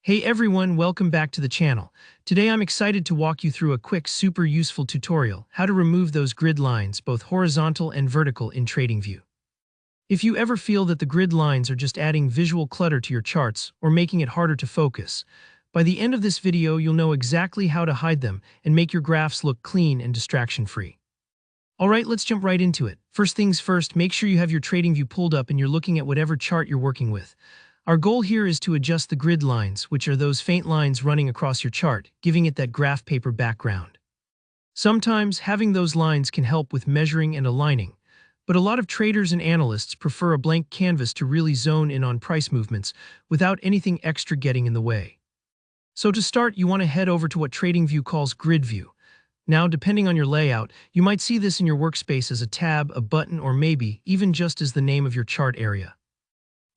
Hey everyone, welcome back to the channel. Today I'm excited to walk you through a quick, super useful tutorial, how to remove those grid lines, both horizontal and vertical in TradingView. If you ever feel that the grid lines are just adding visual clutter to your charts or making it harder to focus, by the end of this video you'll know exactly how to hide them and make your graphs look clean and distraction-free. Alright, let's jump right into it. First things first, make sure you have your TradingView pulled up and you're looking at whatever chart you're working with. Our goal here is to adjust the grid lines, which are those faint lines running across your chart, giving it that graph paper background. Sometimes having those lines can help with measuring and aligning, but a lot of traders and analysts prefer a blank canvas to really zone in on price movements without anything extra getting in the way. So to start, you want to head over to what TradingView calls Grid View. Now, depending on your layout, you might see this in your workspace as a tab, a button, or maybe even just as the name of your chart area.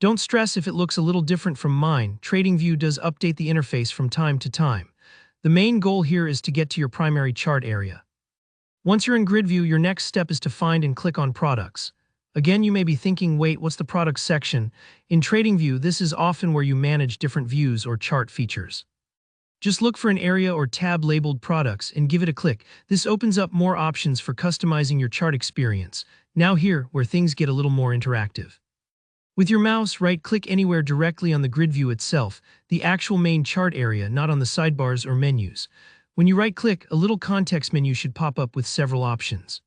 Don't stress if it looks a little different from mine. TradingView does update the interface from time to time. The main goal here is to get to your primary chart area. Once you're in Grid View, your next step is to find and click on Products. Again, you may be thinking, wait, what's the Products section? In TradingView, this is often where you manage different views or chart features. Just look for an area or tab labeled Products and give it a click. This opens up more options for customizing your chart experience. Now here, where things get a little more interactive. With your mouse, right-click anywhere directly on the grid view itself, the actual main chart area, not on the sidebars or menus. When you right-click, a little context menu should pop up with several options.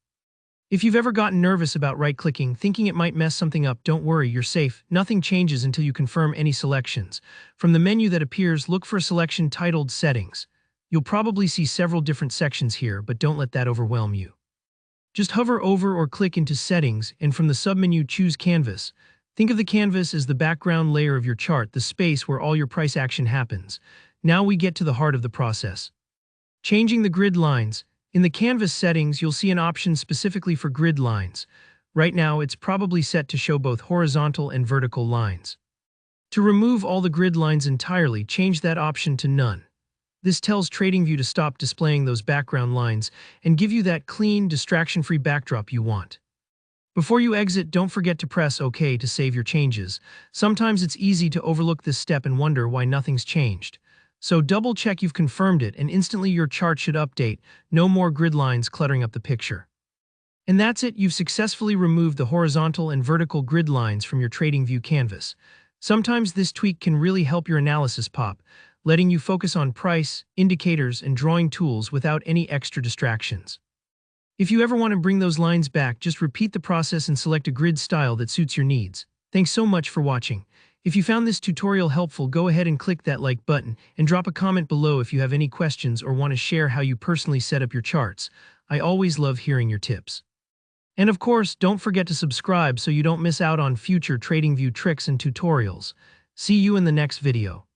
If you've ever gotten nervous about right-clicking, thinking it might mess something up, don't worry, you're safe. Nothing changes until you confirm any selections. From the menu that appears, look for a selection titled Settings. You'll probably see several different sections here, but don't let that overwhelm you. Just hover over or click into Settings, and from the submenu choose Canvas. Think of the canvas as the background layer of your chart, the space where all your price action happens. Now we get to the heart of the process. Changing the grid lines. In the canvas settings, you'll see an option specifically for grid lines. Right now, it's probably set to show both horizontal and vertical lines. To remove all the grid lines entirely, change that option to None. This tells TradingView to stop displaying those background lines and give you that clean, distraction-free backdrop you want. Before you exit, don't forget to press OK to save your changes. Sometimes it's easy to overlook this step and wonder why nothing's changed. So double-check you've confirmed it and instantly your chart should update. No more grid lines cluttering up the picture. And that's it, you've successfully removed the horizontal and vertical grid lines from your TradingView canvas. Sometimes this tweak can really help your analysis pop, letting you focus on price, indicators, and drawing tools without any extra distractions. If you ever want to bring those lines back, just repeat the process and select a grid style that suits your needs. Thanks so much for watching. If you found this tutorial helpful, go ahead and click that like button and drop a comment below if you have any questions or want to share how you personally set up your charts. I always love hearing your tips. And of course, don't forget to subscribe so you don't miss out on future TradingView tricks and tutorials. See you in the next video.